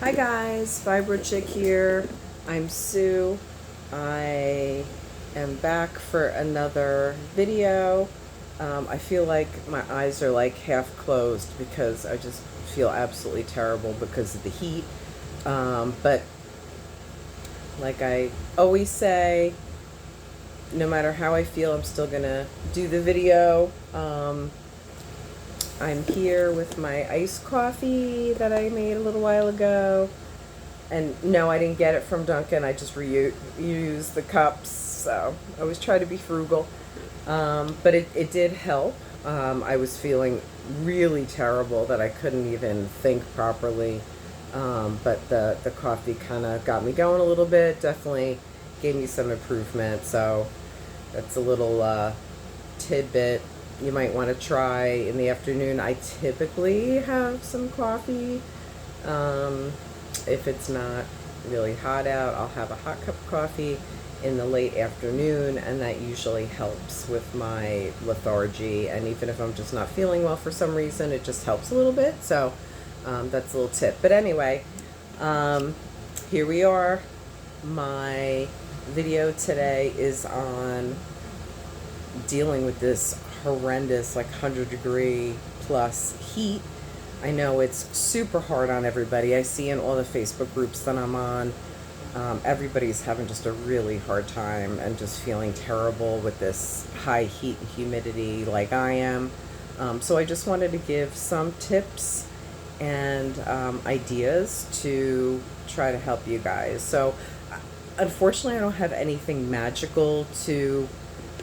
Hi guys, Fibro Chick here. I'm Sue. I am back for another video. I feel like my eyes are like half closed because I just feel absolutely terrible because of the heat. But like I always say, no matter how I feel, I'm still gonna do the video. I'm here with my iced coffee that I made a little while ago. And no, I didn't get it from Dunkin'. I just reused the cups. So I always try to be frugal. But it did help. I was feeling really terrible that I couldn't even think properly. But the coffee kind of got me going a little bit. Definitely gave me some improvement. So that's a little tidbit you might want to try in the afternoon. I typically have some coffee. If it's not really hot out, I'll have a hot cup of coffee in the late afternoon, and that usually helps with my lethargy. And even if I'm just not feeling well for some reason, it just helps a little bit. So that's a little tip. But anyway, here we are. My video today is on dealing with this horrendous, like 100-degree plus heat. I know it's super hard on everybody. I see in all the Facebook groups that I'm on, everybody's having just a really hard time and just feeling terrible with this high heat and humidity like I am. So I just wanted to give some tips and ideas to try to help you guys. So unfortunately, I don't have anything magical to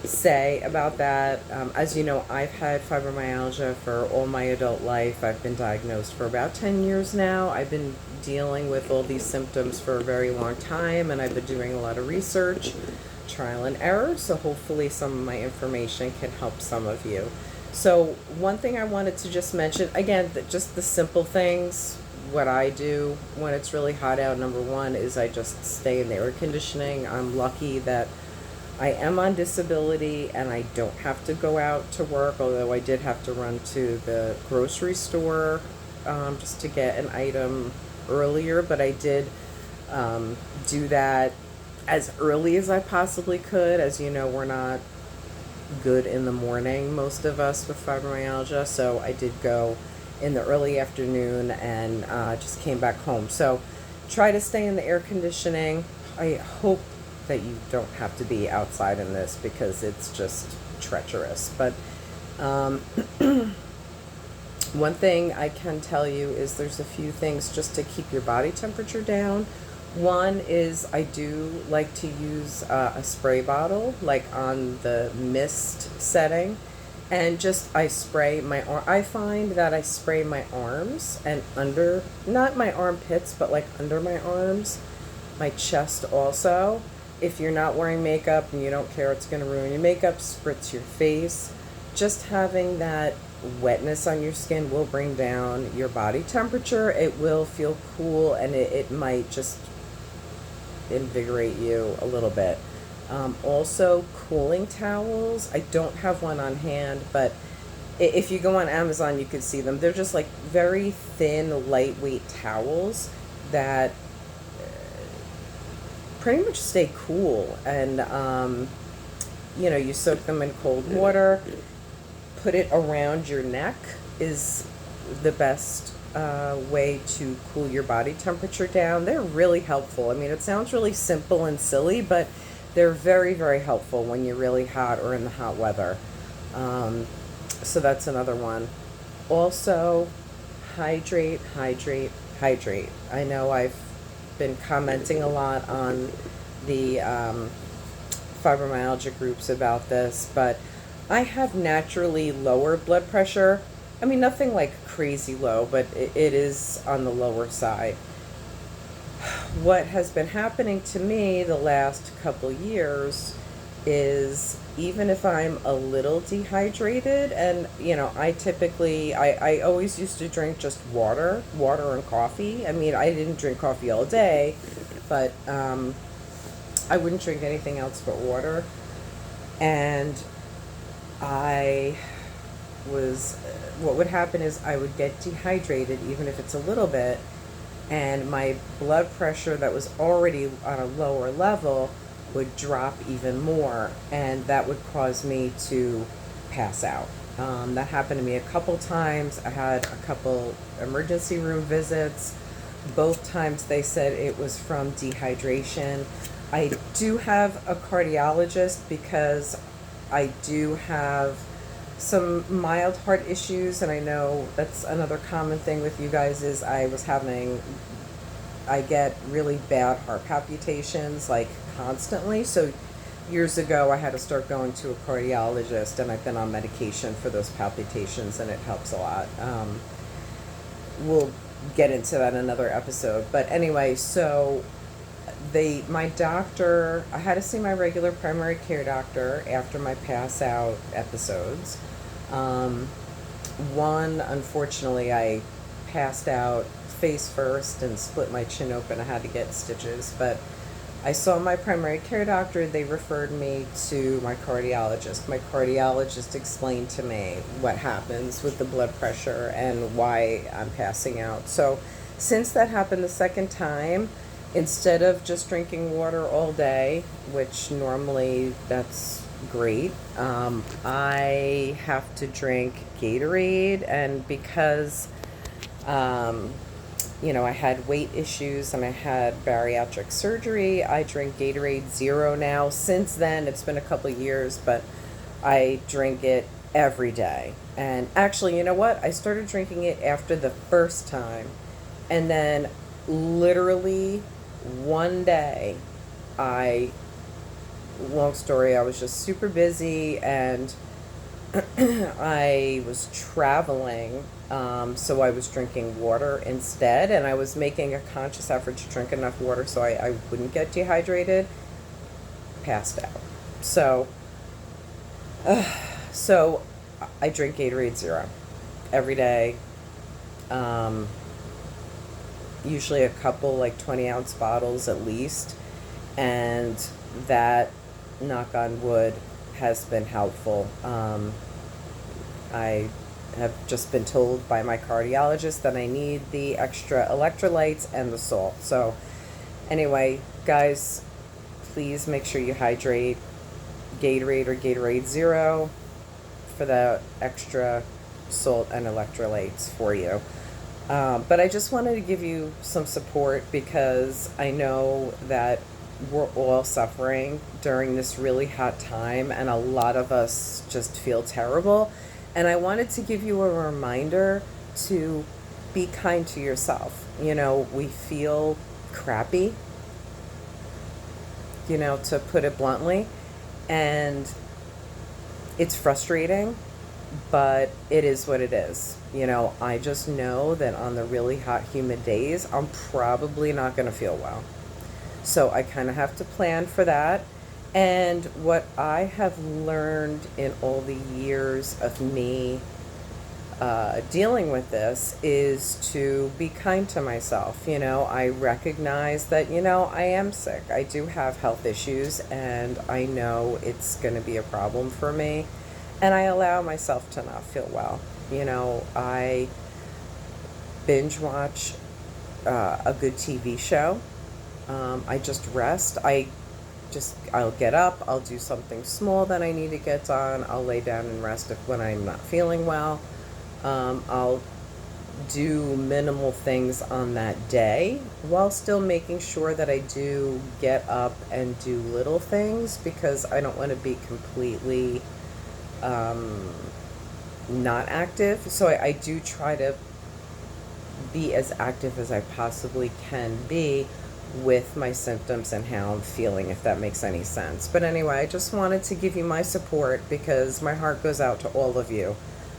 say about that. As you know, I've had fibromyalgia for all my adult life. I've been diagnosed for about 10 years now. I've been dealing with all these symptoms for a very long time, and I've been doing a lot of research, trial and error, so hopefully some of my information can help some of you. So one thing I wanted to just mention, again, just the simple things. What I do when it's really hot out, number one, is I just stay in the air conditioning. I'm lucky that I am on disability and I don't have to go out to work, although I did have to run to the grocery store just to get an item earlier, but I did do that as early as I possibly could. As you know, we're not good in the morning, most of us with fibromyalgia, so I did go in the early afternoon and just came back home. So try to stay in the air conditioning. I hope that you don't have to be outside in this because it's just treacherous. But one thing I can tell you is there's a few things just to keep your body temperature down. One is I do like to use a spray bottle, like on the mist setting, and just I spray my arm. I find that I spray my arms and under, not my armpits, but like under my arms, my chest also. If you're not wearing makeup and you don't care it's going to ruin your makeup, spritz your face. Just having that wetness on your skin will bring down your body temperature. It will feel cool, and it might just invigorate you a little bit. Also, cooling towels. I don't have one on hand, but if you go on Amazon, you can see them. They're just like very thin, lightweight towels that pretty much stay cool. And you soak them in cold water, put it around your neck is the best way to cool your body temperature down. They're really helpful. I mean, it sounds really simple and silly, but they're very, very helpful when you're really hot or in the hot weather. So that's another one. Also, hydrate, hydrate, hydrate. I know I've been commenting a lot on the fibromyalgia groups about this, but I have naturally lower blood pressure. I mean, nothing like crazy low, but it is on the lower side. What has been happening to me the last couple years is even if I'm a little dehydrated, and I always used to drink just water and coffee. I mean, I didn't drink coffee all day, but I wouldn't drink anything else but water. And what would happen is I would get dehydrated, even if it's a little bit, and my blood pressure that was already on a lower level would drop even more, and that would cause me to pass out. That happened to me a couple times. I had a couple emergency room visits. Both times they said it was from dehydration. I do have a cardiologist because I do have some mild heart issues, and I know that's another common thing with you guys is I get really bad heart palpitations like constantly. So years ago I had to start going to a cardiologist, and I've been on medication for those palpitations, and it helps a lot. We'll get into that in another episode. But anyway, so my doctor, I had to see my regular primary care doctor after my pass out episodes. One, unfortunately, I passed out face first and split my chin open. I had to get stitches, but I saw my primary care doctor. They referred me to my cardiologist. My cardiologist explained to me what happens with the blood pressure and why I'm passing out. So since that happened the second time, instead of just drinking water all day, which normally that's great, I have to drink Gatorade. And because I had weight issues and I had bariatric surgery, I drink Gatorade Zero now. Since then, it's been a couple of years, but I drink it every day. And actually, you know what? I started drinking it after the first time. And then literally one day, long story, I was just super busy, and I was traveling, so I was drinking water instead, and I was making a conscious effort to drink enough water so I wouldn't get dehydrated. Passed out. So I drink Gatorade Zero every day. Usually a couple, like 20-ounce bottles at least, and that, knock on wood, has been helpful. I have just been told by my cardiologist that I need the extra electrolytes and the salt. So anyway, guys, please make sure you hydrate. Gatorade or Gatorade Zero for the extra salt and electrolytes for you. But I just wanted to give you some support because I know that we're all suffering during this really hot time, and a lot of us just feel terrible. And I wanted to give you a reminder to be kind to yourself. We feel crappy, to put it bluntly, and it's frustrating, but it is what it is. I just know that on the really hot, humid days, I'm probably not going to feel well. So I kind of have to plan for that. And what I have learned in all the years of me dealing with this is to be kind to myself. I recognize that, I am sick. I do have health issues, and I know it's going to be a problem for me. And I allow myself to not feel well. I binge watch a good TV show. I just rest. I'll get up, I'll do something small that I need to get done, I'll lay down and rest when I'm not feeling well. I'll do minimal things on that day while still making sure that I do get up and do little things, because I don't want to be completely not active. So I do try to be as active as I possibly can be with my symptoms and how I'm feeling, if that makes any sense. But anyway, I just wanted to give you my support because my heart goes out to all of you.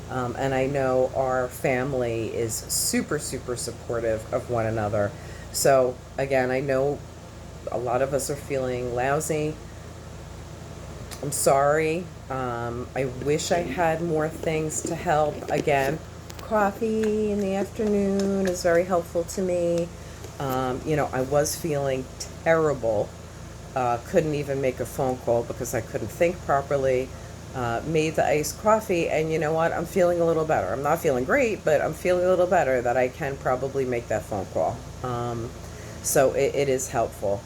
And I know our family is super, super supportive of one another. So again, I know a lot of us are feeling lousy. I'm sorry. I wish I had more things to help. Again, coffee in the afternoon is very helpful to me. I was feeling terrible. Couldn't even make a phone call because I couldn't think properly. made the iced coffee, and you know what? I'm feeling a little better. I'm not feeling great, but I'm feeling a little better that I can probably make that phone call. So it is helpful.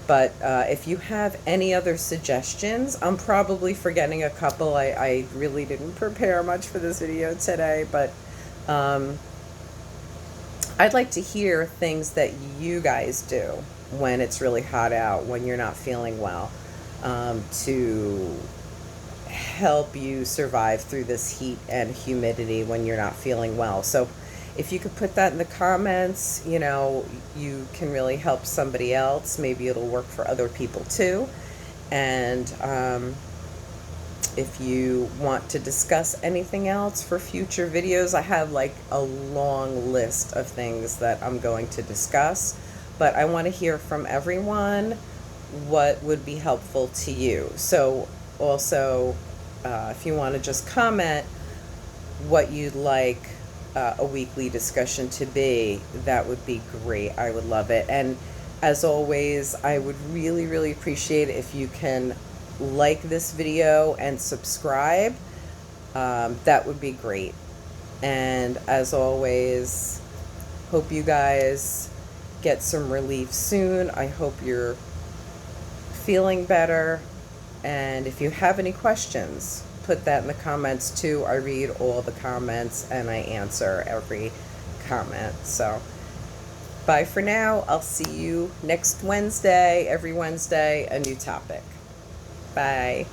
But if you have any other suggestions, I'm probably forgetting a couple. I really didn't prepare much for this video today, but um, I'd like to hear things that you guys do when it's really hot out, when you're not feeling well, to help you survive through this heat and humidity when you're not feeling well. So if you could put that in the comments, you know, you can really help somebody else. Maybe it'll work for other people too. And if you want to discuss anything else for future videos, I have like a long list of things that I'm going to discuss, but I want to hear from everyone what would be helpful to you. So also, if you want to just comment what you'd like a weekly discussion to be, that would be great. I would love it. And as always, I would really, really appreciate it if you can like this video and subscribe. That would be great. And as always, hope you guys get some relief soon. I hope you're feeling better. And if you have any questions, put that in the comments too. I read all the comments and I answer every comment. So bye for now. I'll see you next Wednesday. Every Wednesday, a new topic. Bye.